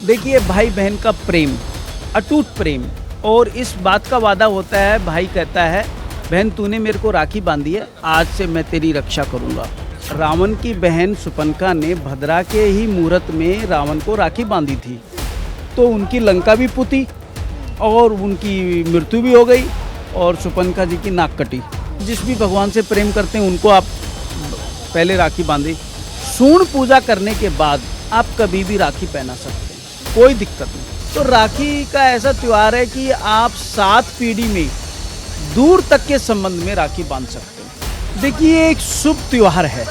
देखिए, भाई बहन का प्रेम, अटूट प्रेम, और इस बात का वादा होता है, भाई कहता है बहन तूने मेरे को राखी बांधी है, आज से मैं तेरी रक्षा करूंगा। रावण की बहन शूर्पणखा ने भद्रा के ही मुहूर्त में रावण को राखी बांधी थी, तो उनकी लंका भी पुती और उनकी मृत्यु भी हो गई और शूर्पणखा जी की नाक कटी। जिस भी भगवान से प्रेम करते हैं उनको आप पहले राखी बांधे। सूर्ण पूजा करने के बाद आप कभी भी राखी पहना सकते हैं, कोई दिक्कत नहीं। तो राखी का ऐसा त्यौहार है कि आप 7 पीढ़ी में दूर तक के संबंध में राखी बांध सकते हैं। देखिए, एक शुभ त्यौहार है,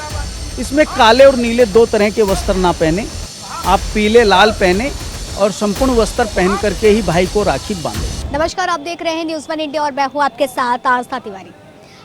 इसमें काले और नीले 2 तरह के वस्त्र ना पहने, आप पीले लाल पहने और संपूर्ण वस्त्र पहन करके ही भाई को राखी बांधे। नमस्कार, आप देख रहे हैं न्यूज़ 1 इंडिया और मैं हूँ आपके साथ आस्था तिवारी।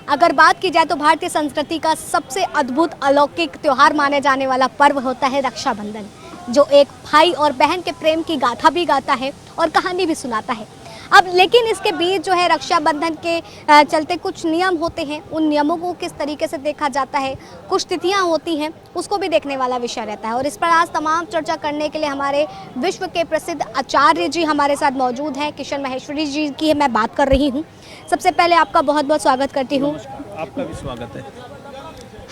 अगर बात की जाए तो भारतीय संस्कृति का सबसे अद्भुत अलौकिक त्यौहार माने जाने वाला पर्व होता है रक्षाबंधन, जो एक भाई और बहन के प्रेम की गाथा भी गाता है और कहानी भी सुनाता है। अब लेकिन इसके बीच जो है रक्षाबंधन के चलते कुछ नियम होते हैं, उन नियमों को किस तरीके से देखा जाता है, कुछ तिथियां होती हैं, उसको भी देखने वाला विषय रहता है। और इस पर आज तमाम चर्चा करने के लिए हमारे विश्व के प्रसिद्ध आचार्य जी हमारे साथ मौजूद हैं। किशन माहेश्वरी जी की मैं बात कर रही हूँ। सबसे पहले आपका बहुत बहुत स्वागत करती हूँ। आपका भी स्वागत है।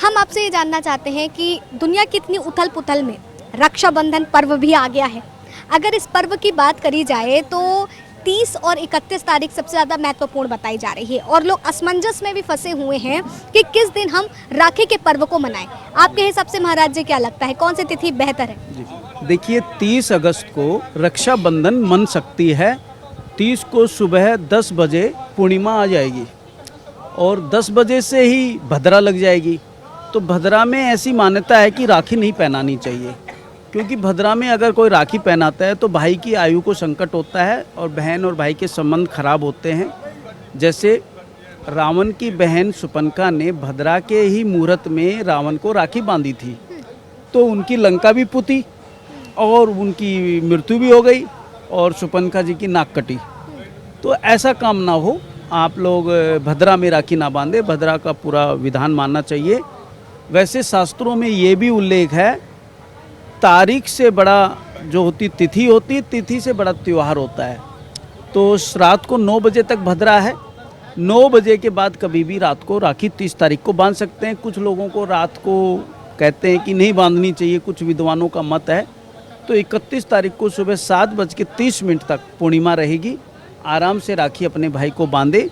हम आपसे ये जानना चाहते हैं कि दुनिया की इतनी उथल पुथल में रक्षाबंधन पर्व भी आ गया है। अगर इस पर्व की बात करी जाए तो 30 और 31 तारीख सबसे ज़्यादा महत्वपूर्ण बताई जा रही है और लोग असमंजस में भी फंसे हुए हैं कि किस दिन हम राखी के पर्व को मनाएं। आपके हिसाब से महाराज जी क्या लगता है, कौन सी तिथि बेहतर है? देखिए, 30 अगस्त को रक्षाबंधन मन सकती है। 30 को सुबह 10 बजे पूर्णिमा आ जाएगी और 10 बजे से ही भद्रा लग जाएगी। तो भद्रा में ऐसी मान्यता है कि राखी नहीं पहनानी चाहिए, क्योंकि भद्रा में अगर कोई राखी पहनाता है तो भाई की आयु को संकट होता है और बहन और भाई के संबंध खराब होते हैं। जैसे रावण की बहन शूर्पणखा ने भद्रा के ही मुहूर्त में रावण को राखी बांधी थी, तो उनकी लंका भी पुती और उनकी मृत्यु भी हो गई और शूर्पणखा जी की नाक कटी। तो ऐसा काम ना हो, आप लोग भद्रा में राखी ना बांधे, भद्रा का पूरा विधान मानना चाहिए। वैसे शास्त्रों में ये भी उल्लेख है, तारीख से बड़ा जो होती तिथि होती, तिथि से बड़ा त्यौहार होता है। तो रात को 9 बजे तक भद्रा है, 9 बजे के बाद कभी भी रात को राखी 30 तारीख को बांध सकते हैं। कुछ लोगों को रात को कहते हैं कि नहीं बांधनी चाहिए, कुछ विद्वानों का मत है। तो 31 तारीख को सुबह 7:30 तक पूर्णिमा रहेगी, आराम से राखी अपने भाई को बांधे।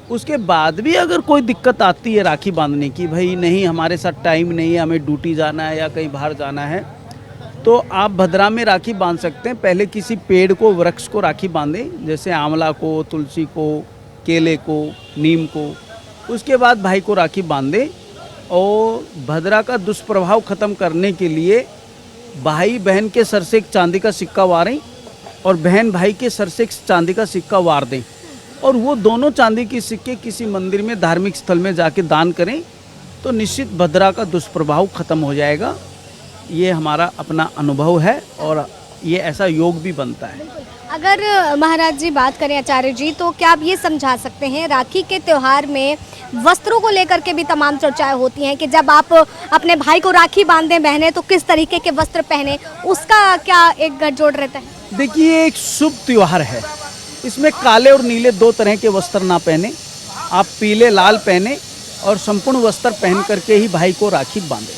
उसके बाद भी अगर कोई दिक्कत आती है राखी बांधने की, भाई नहीं हमारे साथ टाइम नहीं है, हमें ड्यूटी जाना है या कहीं बाहर जाना है, तो आप भद्रा में राखी बांध सकते हैं। पहले किसी पेड़ को, वृक्ष को राखी बांधें, जैसे आंवला को, तुलसी को, केले को, नीम को। उसके बाद भाई को राखी बांधें और भद्रा का दुष्प्रभाव ख़त्म करने के लिए भाई बहन के सर से एक चांदी का सिक्का वारें और बहन भाई के सर से एक चांदी का सिक्का वार दें और वो दोनों चांदी के सिक्के किसी मंदिर में, धार्मिक स्थल में जाके दान करें, तो निश्चित भद्रा का दुष्प्रभाव ख़त्म हो जाएगा। ये हमारा अपना अनुभव है और ये ऐसा योग भी बनता है। अगर महाराज जी बात करें आचार्य जी, तो क्या आप ये समझा सकते हैं, राखी के त्यौहार में वस्त्रों को लेकर के भी तमाम चर्चाएं होती हैं कि जब आप अपने भाई को राखी बांधें बहनें तो किस तरीके के वस्त्र पहने, उसका क्या एक गठजोड़ रहता है? देखिए, एक शुभ त्यौहार है, इसमें काले और नीले 2 तरह के वस्त्र ना पहने, आप पीले लाल पहने और संपूर्ण वस्त्र पहन करके ही भाई को राखी बांधें।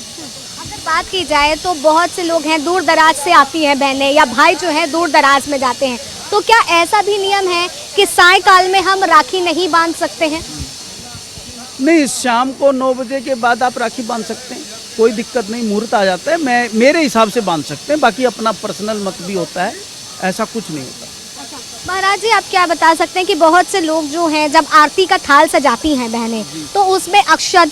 बात की जाए तो बहुत से लोग हैं दूर दराज से आती हैं बहनें या भाई जो है दूर दराज में जाते हैं, तो क्या ऐसा भी नियम है कि सायंकाल में हम राखी नहीं बांध सकते हैं? नहीं, शाम को 9 बजे के बाद आप राखी बांध सकते हैं, कोई दिक्कत नहीं, मुहूर्त आ जाता है, मैं मेरे हिसाब से बांध सकते हैं, बाकी अपना पर्सनल मत भी होता है, ऐसा कुछ नहीं होता। अच्छा महाराज जी, आप क्या बता सकते हैं कि बहुत से लोग जो हैं जब आरती का थाल सजाती हैं बहनें, तो उसमें अक्षत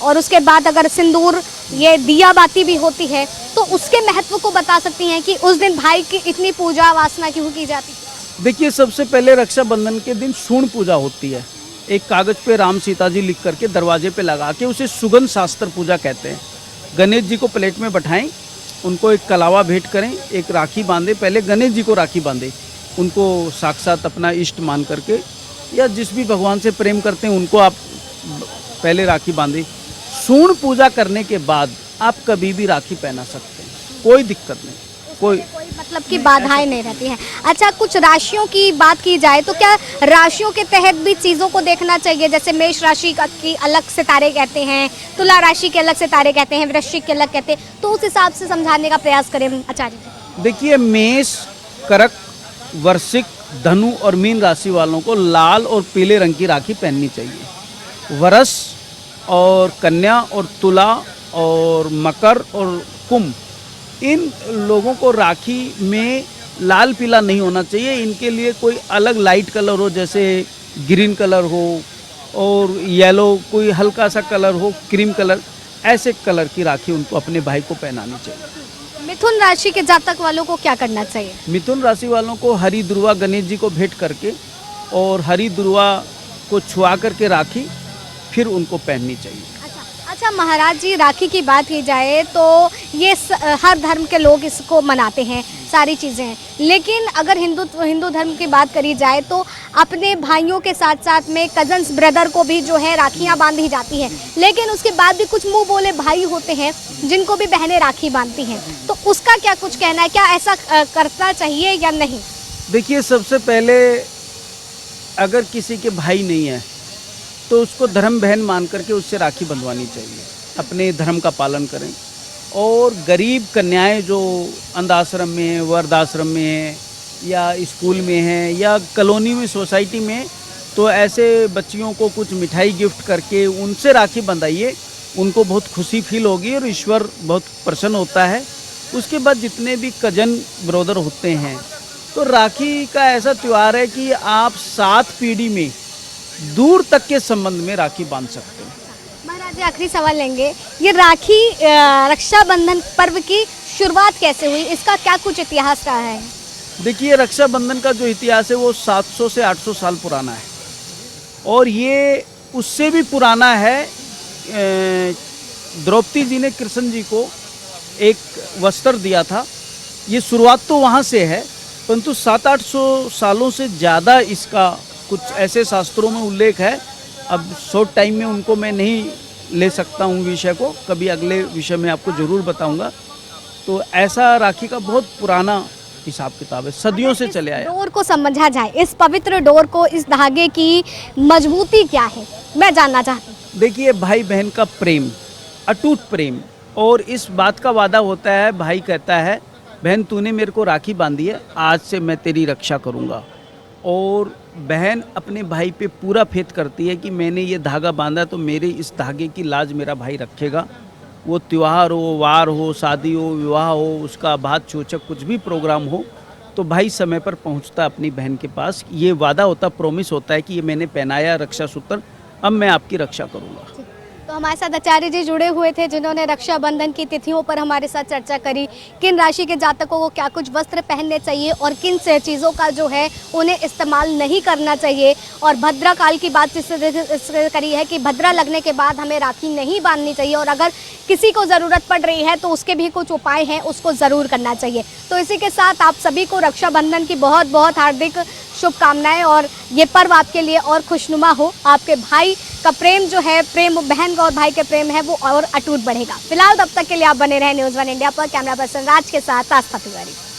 और उसके बाद अगर सिंदूर, ये दिया बाती भी होती है, तो उसके महत्व को बता सकती हैं कि उस दिन भाई की इतनी पूजा वासना क्यों की जाती है? देखिए, सबसे पहले रक्षाबंधन के दिन सूर्ण पूजा होती है। एक कागज पे राम सीता जी लिख करके दरवाजे पे लगा के, उसे सुगंध शास्त्र पूजा कहते हैं। गणेश जी को प्लेट में बैठाएं, उनको एक कलावा भेंट करें, एक राखी बांधे, पहले गणेश जी को राखी बांधे, उनको साक्षात अपना इष्ट मान करके, या जिस भी भगवान से प्रेम करते हैं उनको आप पहले राखी बांधे। सूर्ण पूजा करने के बाद आप कभी भी राखी पहना सकते हैं, कोई दिक्कत नहीं। कोई मतलब कि बाधाएं नहीं रहती हैं। अच्छा, कुछ राशियों की बात की जाए तो क्या राशियों के तहत भी चीज़ों को देखना चाहिए? जैसे मेष राशि की अलग सितारे कहते हैं, तुला राशि के अलग सितारे कहते हैं, वृश्चिक के अलग कहते हैं, तो उस हिसाब से समझाने का प्रयास करें आचार्य जी। देखिए, मेष, कर्क, वृश्चिक, धनु और मीन राशि वालों को लाल और पीले रंग की राखी पहननी चाहिए। वृष और कन्या और तुला और मकर और कुंभ, इन लोगों को राखी में लाल पीला नहीं होना चाहिए। इनके लिए कोई अलग लाइट कलर हो, जैसे ग्रीन कलर हो और येलो, कोई हल्का सा कलर हो, क्रीम कलर, ऐसे कलर की राखी उनको अपने भाई को पहनानी चाहिए। मिथुन राशि के जातक वालों को क्या करना चाहिए? मिथुन राशि वालों को हरी दुर्वा गणेश जी को भेंट करके और हरी दुर्वा को छुआ करके राखी फिर उनको पहननी चाहिए। अच्छा महाराज जी, राखी की बात की जाए तो ये हर धर्म के लोग इसको मनाते हैं, सारी चीज़ें हैं, लेकिन अगर हिंदू धर्म की बात करी जाए तो अपने भाइयों के साथ साथ में कजन्स ब्रदर को भी जो है राखियाँ बांधी जाती हैं, लेकिन उसके बाद भी कुछ मुंह बोले भाई होते हैं जिनको भी बहनें राखी बांधती हैं, तो उसका क्या कुछ कहना है? क्या ऐसा करना चाहिए या नहीं? देखिए, सबसे पहले अगर किसी के भाई नहीं है तो उसको धर्म बहन मान करके उससे राखी बंधवानी चाहिए। अपने धर्म का पालन करें। और गरीब कन्याएं जो अंधाश्रम में हैं, वर्धाश्रम में हैं, या स्कूल में हैं, या कॉलोनी में, सोसाइटी में, तो ऐसे बच्चियों को कुछ मिठाई गिफ्ट करके उनसे राखी बंधाइए। उनको बहुत खुशी फील होगी और ईश्वर बहुत प्रसन्न होता है। उसके बाद जितने भी कजन ब्रदर होते हैं, तो राखी का ऐसा त्यौहार है कि आप 7 पीढ़ी में दूर तक के संबंध में राखी बांध सकते हैं। महाराज जी, आखिरी सवाल लेंगे, ये राखी रक्षाबंधन पर्व की शुरुआत कैसे हुई? इसका क्या कुछ इतिहास रहा है? देखिए, रक्षाबंधन का जो इतिहास है वो 700 से 800 साल पुराना है, और ये उससे भी पुराना है। द्रौपदी जी ने कृष्ण जी को एक वस्त्र दिया था। ये शुरुआत तो वहाँ से है, परंतु 700-800 सालों से ज़्यादा इसका कुछ ऐसे शास्त्रों में उल्लेख है। अब शॉर्ट टाइम में उनको मैं नहीं ले सकता हूँ विषय को, कभी अगले विषय में आपको ज़रूर बताऊँगा। तो ऐसा राखी का बहुत पुराना हिसाब किताब है, सदियों से चले आया। डोर को समझा जाए, इस पवित्र डोर को, इस धागे की मजबूती क्या है, मैं जानना चाहती हूँ। देखिए, भाई बहन का प्रेम, अटूट प्रेम, और इस बात का वादा होता है, भाई कहता है बहन तूने मेरे को राखी बांधी है, आज से मैं तेरी रक्षा करूँगा। और बहन अपने भाई पे पूरा फेथ करती है कि मैंने ये धागा बांधा तो मेरे इस धागे की लाज मेरा भाई रखेगा। वो त्यौहार हो, वार हो, शादी हो, विवाह हो, उसका बात चोचक कुछ भी प्रोग्राम हो, तो भाई समय पर पहुंचता अपनी बहन के पास। ये वादा होता, प्रॉमिस होता है कि ये मैंने पहनाया रक्षा सूत्र, अब मैं आपकी रक्षा करूँगा। तो हमारे साथ आचार्य जी जुड़े हुए थे, जिन्होंने रक्षाबंधन की तिथियों पर हमारे साथ चर्चा करी, किन राशि के जातकों को क्या कुछ वस्त्र पहनने चाहिए और किन से चीज़ों का जो है उन्हें इस्तेमाल नहीं करना चाहिए। और भद्रा काल की बात इससे करी है कि भद्रा लगने के बाद हमें राखी नहीं बांधनी चाहिए, और अगर किसी को ज़रूरत पड़ रही है तो उसके भी कुछ उपाय हैं, उसको ज़रूर करना चाहिए। तो इसी के साथ आप सभी को रक्षाबंधन की बहुत बहुत हार्दिक शुभकामनाएं, और ये पर्व आपके लिए और खुशनुमा हो। आपके भाई का प्रेम जो है, प्रेम बहन का और भाई के प्रेम है, वो और अटूट बढ़ेगा। फिलहाल तब तक के लिए आप बने रहे न्यूज़ 1 इंडिया पर। कैमरा पर्सन राज के साथ आस्था तिवारी।